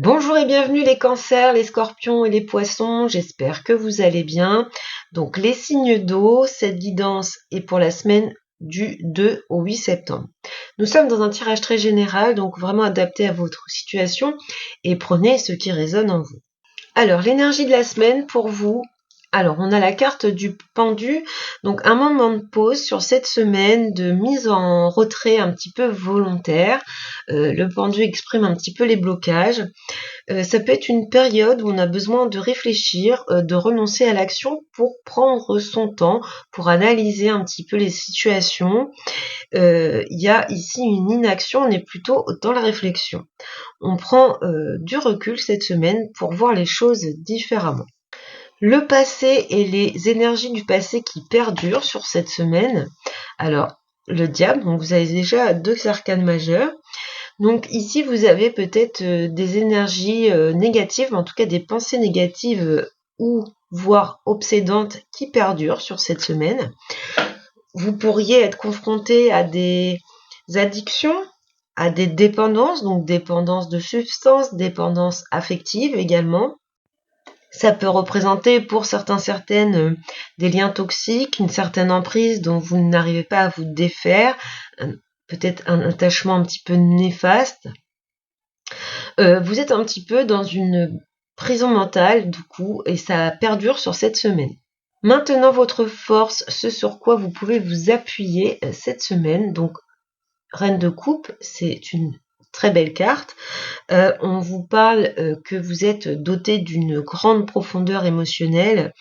Bonjour et bienvenue les cancers, les scorpions et les poissons, j'espère que vous allez bien. Donc les signes d'eau, cette guidance est pour la semaine du 2 au 8 septembre. Nous sommes dans un tirage très général, donc vraiment adapté à votre situation et prenez ce qui résonne en vous. Alors l'énergie de la semaine pour vous. Alors, on a la carte du pendu, donc un moment de pause sur cette semaine de mise en retrait un petit peu volontaire. Le pendu exprime un petit peu les blocages. Ça peut être une période où on a besoin de réfléchir, de renoncer à l'action pour prendre son temps, pour analyser un petit peu les situations. Il y a ici une inaction, on est plutôt dans la réflexion. On prend du recul cette semaine pour voir les choses différemment. Le passé et les énergies du passé qui perdurent sur cette semaine. Alors, le diable, donc vous avez déjà 2 arcanes majeures. Donc ici, vous avez peut-être des énergies négatives, en tout cas des pensées négatives ou voire obsédantes qui perdurent sur cette semaine. Vous pourriez être confronté à des addictions, à des dépendances, donc dépendance de substances, dépendance affective également. Ça peut représenter pour certaines des liens toxiques, une certaine emprise dont vous n'arrivez pas à vous défaire, peut-être un attachement un petit peu néfaste. Vous êtes un petit peu dans une prison mentale du coup et ça perdure sur cette semaine. Maintenant votre force, ce sur quoi vous pouvez vous appuyer cette semaine. Donc Reine de coupe, c'est une très belle carte. On vous parle que vous êtes doté d'une grande profondeur émotionnelle.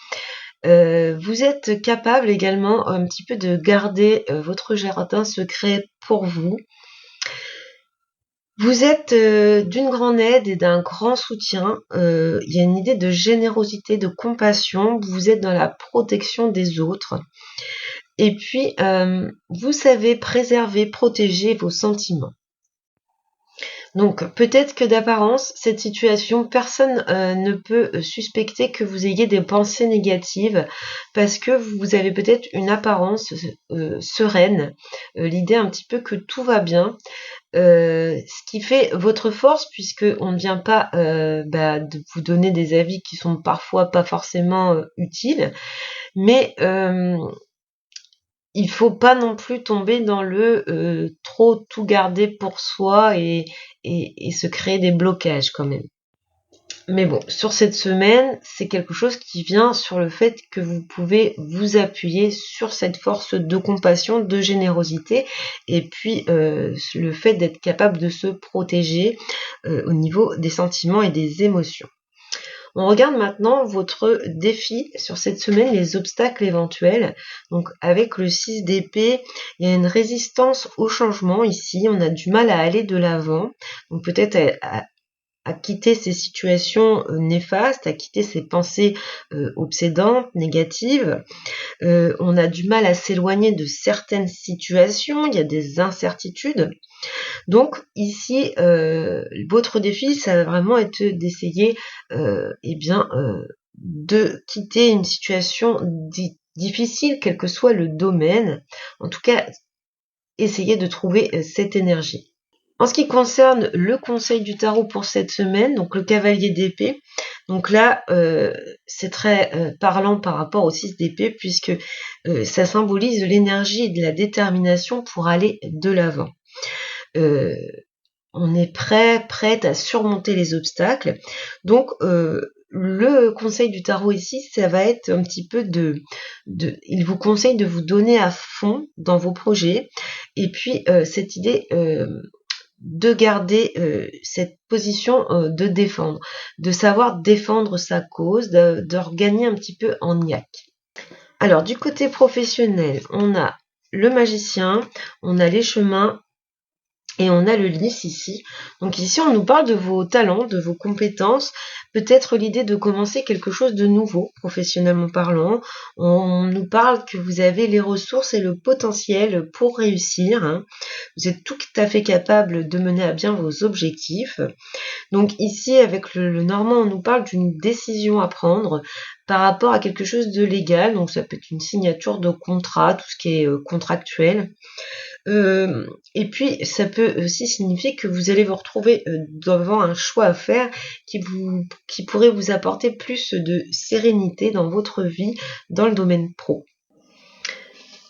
Vous êtes capable également un petit peu de garder votre jardin secret pour vous. Vous êtes d'une grande aide et d'un grand soutien. Il y a une idée de générosité, de compassion. Vous êtes dans la protection des autres. Et puis, vous savez préserver, protéger vos sentiments. Donc peut-être que d'apparence, cette situation, personne ne peut suspecter que vous ayez des pensées négatives parce que vous avez peut-être une apparence sereine, l'idée un petit peu que tout va bien. Ce qui fait votre force puisque on ne vient pas de vous donner des avis qui sont parfois pas forcément utiles, mais il faut pas non plus tomber dans le trop tout garder pour soi et se créer des blocages quand même. Mais bon, sur cette semaine, c'est quelque chose qui vient sur le fait que vous pouvez vous appuyer sur cette force de compassion, de générosité, et puis le fait d'être capable de se protéger au niveau des sentiments et des émotions. On regarde maintenant votre défi sur cette semaine, les obstacles éventuels. Donc avec le 6 d'épée, il y a une résistance au changement ici, on a du mal à aller de l'avant. Donc peut-être à quitter ces situations néfastes, à quitter ces pensées obsédantes, négatives. On a du mal à s'éloigner de certaines situations, il y a des incertitudes. Donc ici, votre défi, ça va vraiment être d'essayer de quitter une situation difficile, quel que soit le domaine. En tout cas, essayez de trouver cette énergie. En ce qui concerne le conseil du tarot pour cette semaine, donc le cavalier d'épée, donc là c'est très parlant par rapport au 6 d'épée puisque ça symbolise l'énergie et de la détermination pour aller de l'avant. On est prête à surmonter les obstacles. Donc le conseil du tarot ici, ça va être un petit peu il vous conseille de vous donner à fond dans vos projets et puis cette idée de garder cette position de défendre, de savoir défendre sa cause, de regagner un petit peu en niaque. Alors du côté professionnel, on a le magicien, on a les chemins et on a le lys ici. Donc ici on nous parle de vos talents, de vos compétences, peut-être l'idée de commencer quelque chose de nouveau, professionnellement parlant. On nous parle que vous avez les ressources et le potentiel pour réussir, hein. Vous êtes tout à fait capable de mener à bien vos objectifs. Donc ici, avec le normand, on nous parle d'une décision à prendre par rapport à quelque chose de légal. Donc ça peut être une signature de contrat, tout ce qui est contractuel. Et puis, ça peut aussi signifier que vous allez vous retrouver devant un choix à faire qui pourrait vous apporter plus de sérénité dans votre vie, dans le domaine pro.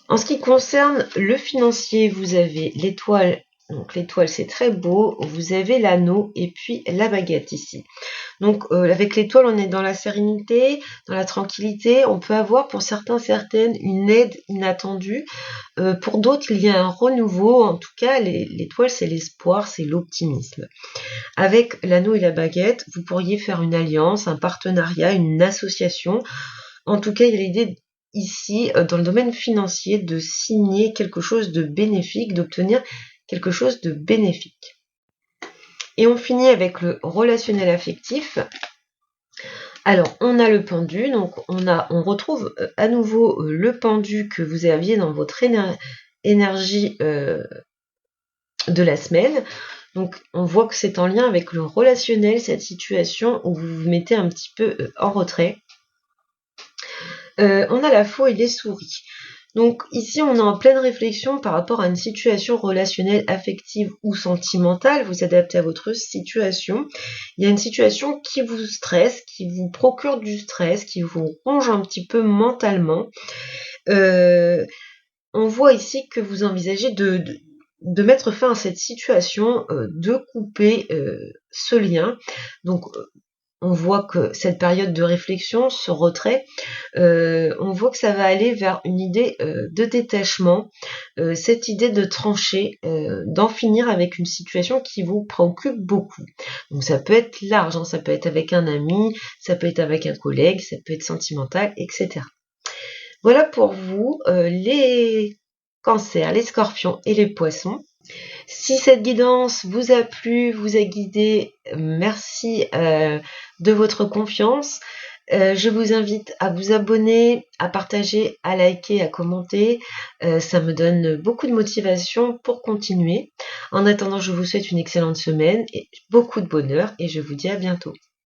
En ce qui concerne le financier, vous avez l'étoile. Donc l'étoile, c'est très beau. Vous avez l'anneau et puis la baguette ici. Donc avec l'étoile, on est dans la sérénité, dans la tranquillité. On peut avoir pour certaines une aide inattendue. Pour d'autres, il y a un renouveau. En tout cas, l'étoile, c'est l'espoir, c'est l'optimisme. Avec l'anneau et la baguette, vous pourriez faire une alliance, un partenariat, une association. En tout cas, il y a l'idée ici, dans le domaine financier, de signer quelque chose de bénéfique, d'obtenir quelque chose de bénéfique. Et on finit avec le relationnel affectif. Alors, on a le pendu, donc on retrouve à nouveau le pendu que vous aviez dans votre énergie de la semaine. Donc, on voit que c'est en lien avec le relationnel, cette situation où vous vous mettez un petit peu en retrait. On a la faux et les souris. Donc ici, on est en pleine réflexion par rapport à une situation relationnelle, affective ou sentimentale. Vous adaptez à votre situation. Il y a une situation qui vous stresse, qui vous procure du stress, qui vous ronge un petit peu mentalement. On voit ici que vous envisagez de mettre fin à cette situation, de couper ce lien. Donc on voit que cette période de réflexion, ce retrait, on voit que ça va aller vers une idée de détachement, cette idée de trancher, d'en finir avec une situation qui vous préoccupe beaucoup. Donc ça peut être large, hein, ça peut être avec un ami, ça peut être avec un collègue, ça peut être sentimental, etc. Voilà pour vous les cancers, les scorpions et les poissons. Si cette guidance vous a plu, vous a guidé, merci de votre confiance. Je vous invite à vous abonner, à partager, à liker, à commenter. Ça me donne beaucoup de motivation pour continuer. En attendant, je vous souhaite une excellente semaine et beaucoup de bonheur et je vous dis à bientôt.